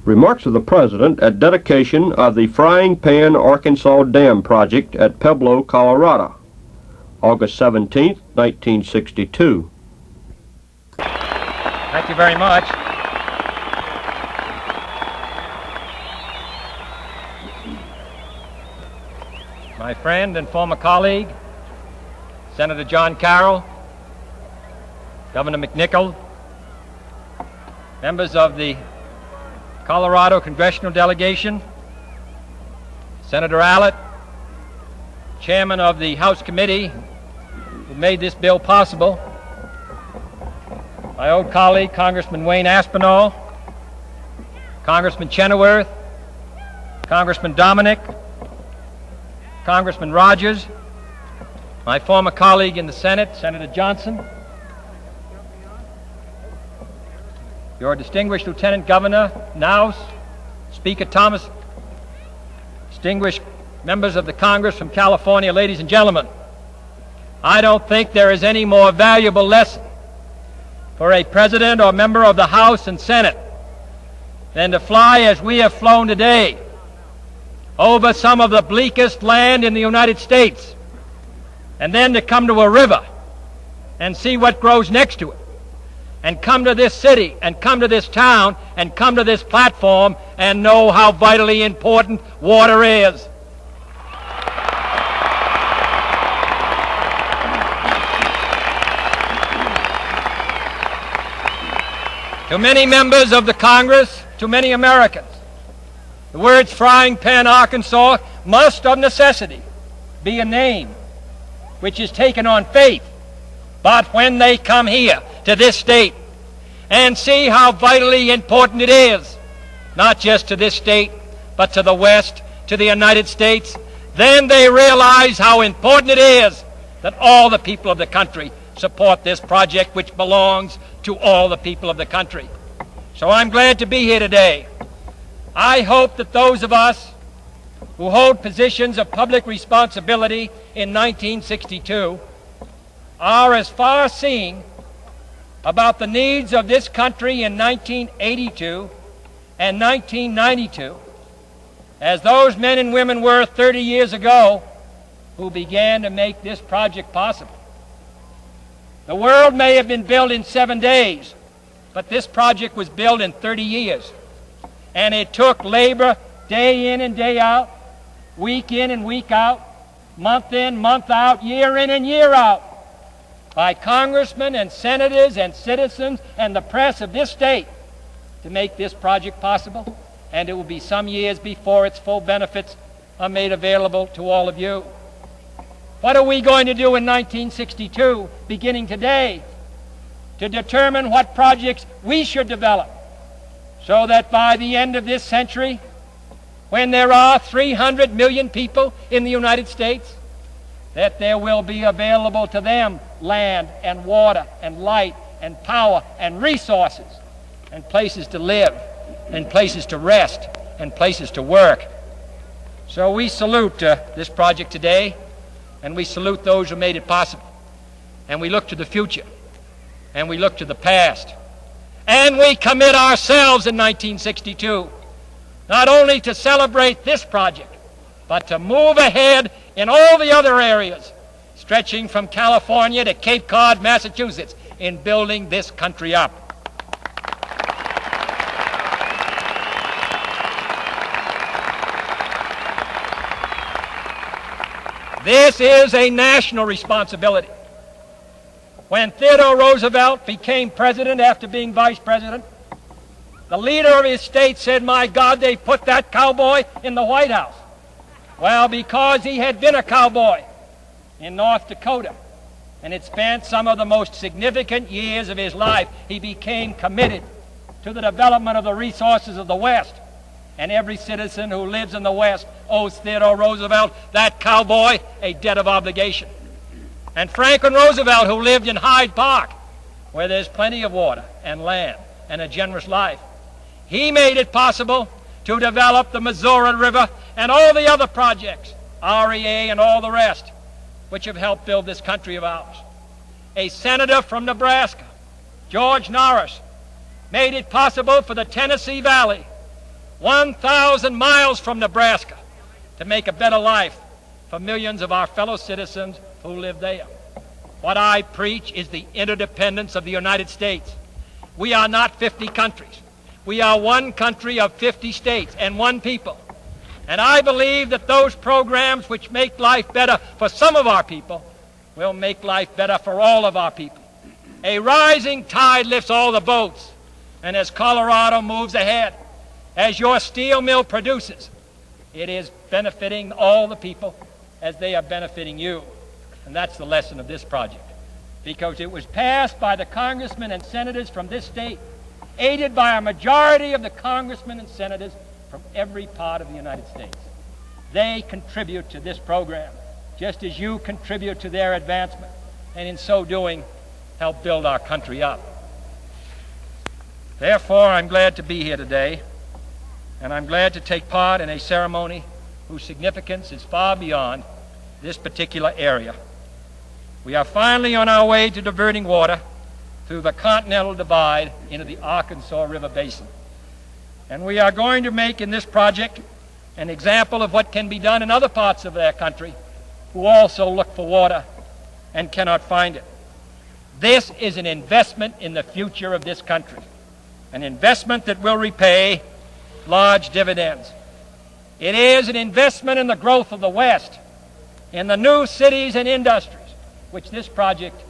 Remarks of the President at dedication of the Frying Pan Arkansas Dam project at Pueblo, Colorado, August 17, 1962. Thank you very much. My friend and former colleague, Senator John Carroll, Governor McNichol, members of the Colorado Congressional Delegation, Senator Allett, Chairman of the House Committee who made this bill possible, my old colleague, Congressman Wayne Aspinall, Congressman Chenoweth, Congressman Dominic, Congressman Rogers, my former colleague in the Senate, Senator Johnson, your distinguished Lieutenant Governor Naus, Speaker Thomas, distinguished members of the Congress from California, ladies and gentlemen, I don't think there is any more valuable lesson for a president or member of the House and Senate than to fly as we have flown today over some of the bleakest land in the United States, and then to come to a river and see what grows next to it, and come to this city, and come to this town, and come to this platform, and know how vitally important water is. To many members of the Congress, to many Americans, the words Frying Pan Arkansas must of necessity be a name which is taken on faith. But when they come here to this state and see how vitally important it is, not just to this state, but to the West, to the United States, then they realize how important it is that all the people of the country support this project which belongs to all the people of the country. So I'm glad to be here today. I hope that those of us who hold positions of public responsibility in 1962 are as far-seeing about the needs of this country in 1982 and 1992 as those men and women were 30 years ago who began to make this project possible. The world may have been built in 7 days, but this project was built in 30 years. And it took labor day in and day out, week in and week out, month in, month out, year in and year out, by congressmen and senators and citizens and the press of this state to make this project possible. And it will be some years before its full benefits are made available to all of you. What are we going to do in 1962, beginning today, to determine what projects we should develop so that by the end of this century, when there are 300 million people in the United States, that there will be available to them land and water and light and power and resources and places to live and places to rest and places to work. So we salute this project today, and we salute those who made it possible. And we look to the future, and we look to the past. And we commit ourselves in 1962 not only to celebrate this project, but to move ahead in all the other areas, stretching from California to Cape Cod, Massachusetts, in building this country up. This is a national responsibility. When Theodore Roosevelt became president after being vice president, the leader of his state said, "My God, they put that cowboy in the White House." Well, because he had been a cowboy in North Dakota and had spent some of the most significant years of his life, he became committed to the development of the resources of the West. And every citizen who lives in the West owes Theodore Roosevelt, that cowboy, a debt of obligation. And Franklin Roosevelt, who lived in Hyde Park, where there's plenty of water and land and a generous life, he made it possible to develop the Missouri River and all the other projects, REA and all the rest, which have helped build this country of ours. A senator from Nebraska, George Norris, made it possible for the Tennessee Valley 1,000 miles from Nebraska, to make a better life for millions of our fellow citizens who live there. What I preach is the interdependence of the United States. We are not 50 countries. We are one country of 50 states and one people. And I believe that those programs which make life better for some of our people will make life better for all of our people. A rising tide lifts all the boats. And as Colorado moves ahead, as your steel mill produces, it is benefiting all the people as they are benefiting you. And that's the lesson of this project. Because it was passed by the congressmen and senators from this state, aided by a majority of the congressmen and senators from every part of the United States. They contribute to this program, just as you contribute to their advancement, and in so doing, help build our country up. Therefore, I'm glad to be here today, and I'm glad to take part in a ceremony whose significance is far beyond this particular area. We are finally on our way to diverting water through the Continental Divide into the Arkansas River Basin. And we are going to make in this project an example of what can be done in other parts of their country who also look for water and cannot find it. This is an investment in the future of this country, an investment that will repay large dividends. It is an investment in the growth of the West, in the new cities and industries which this project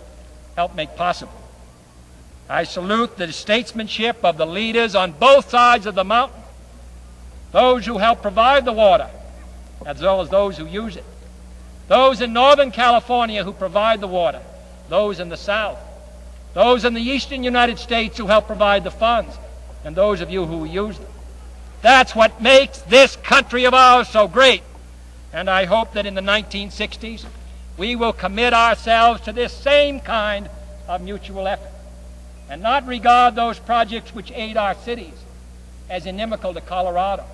helped make possible. I salute the statesmanship of the leaders on both sides of the mountain, those who help provide the water, as well as those who use it, those in Northern California who provide the water, those in the South, those in the eastern United States who help provide the funds, and those of you who use them. That's what makes this country of ours so great. And I hope that in the 1960s, we will commit ourselves to this same kind of mutual effort, and not regard those projects which aid our cities as inimical to Colorado,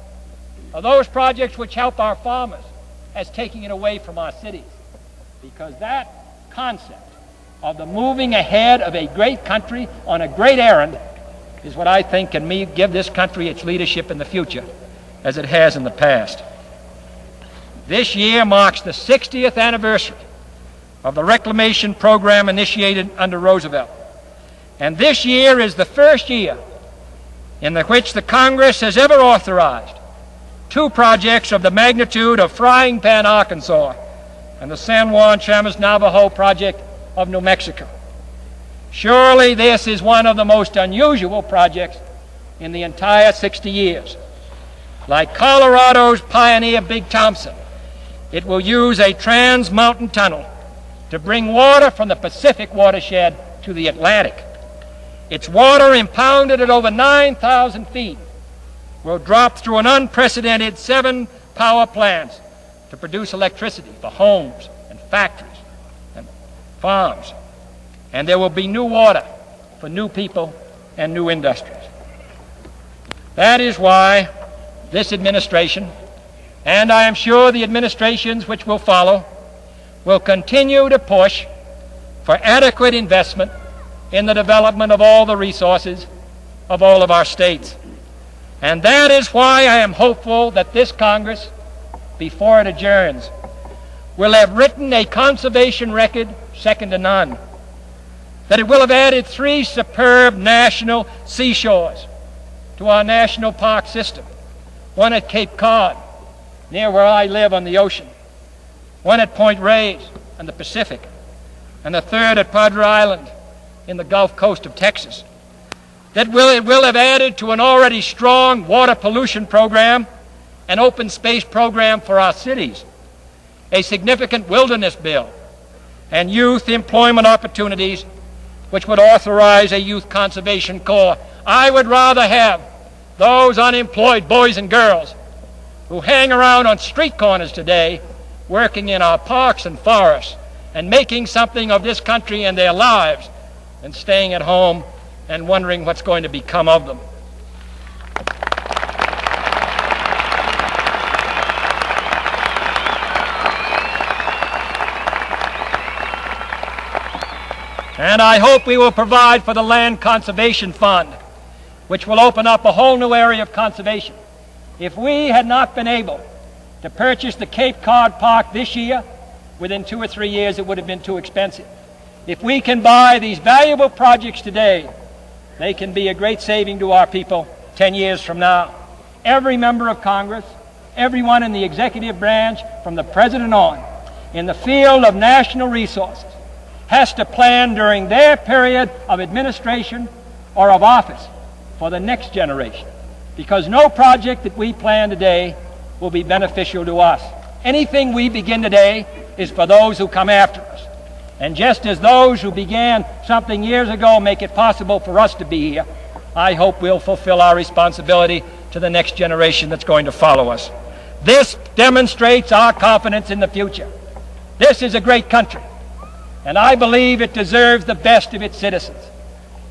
or those projects which help our farmers as taking it away from our cities. Because that concept of the moving ahead of a great country on a great errand is what I think can give this country its leadership in the future, as it has in the past. This year marks the 60th anniversary of the reclamation program initiated under Roosevelt. And this year is the first year in which the Congress has ever authorized two projects of the magnitude of Frying Pan, Arkansas, and the San Juan Chamas Navajo project of New Mexico. Surely this is one of the most unusual projects in the entire 60 years. Like Colorado's pioneer Big Thompson, it will use a trans-mountain tunnel to bring water from the Pacific watershed to the Atlantic. Its water, impounded at over 9,000 feet, will drop through an unprecedented 7 power plants to produce electricity for homes and factories and farms. And there will be new water for new people and new industries. That is why this administration, and I am sure the administrations which will follow, will continue to push for adequate investment in the development of all the resources of all of our states. And that is why I am hopeful that this Congress, before it adjourns, will have written a conservation record second to none, that it will have added 3 superb national seashores to our national park system, one at Cape Cod, near where I live on the ocean, one at Point Reyes on the Pacific, and the third at Padre Island in the Gulf Coast of Texas. It will have added to an already strong water pollution program, an open space program for our cities, a significant wilderness bill, and youth employment opportunities, which would authorize a youth conservation corps. I would rather have those unemployed boys and girls who hang around on street corners today working in our parks and forests and making something of this country and their lives than staying at home and wondering what's going to become of them. And I hope we will provide for the Land Conservation Fund, which will open up a whole new area of conservation If we had not been able to purchase the Cape Cod Park this year, within 2 or 3 years it would have been too expensive. If we can buy these valuable projects today, they can be a great saving to our people 10 years from now. Every member of Congress, everyone in the executive branch, from the President on, in the field of national resources, has to plan during their period of administration or of office for the next generation, because no project that we plan today will be beneficial to us. Anything we begin today is for those who come after us. And just as those who began something years ago make it possible for us to be here, I hope we'll fulfill our responsibility to the next generation that's going to follow us. This demonstrates our confidence in the future. This is a great country, and I believe it deserves the best of its citizens.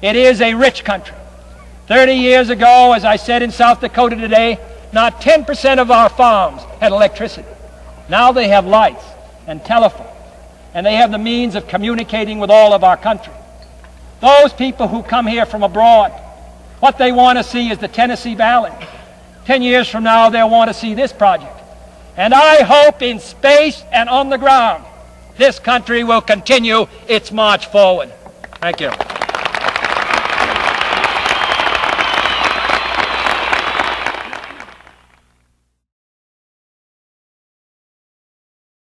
It is a rich country. 30 years ago, as I said in South Dakota today, not 10% of our farms had electricity. Now they have lights and telephones, and they have the means of communicating with all of our country. Those people who come here from abroad, what they want to see is the Tennessee Valley. 10 years from now, they'll want to see this project. And I hope in space and on the ground, this country will continue its march forward. Thank you.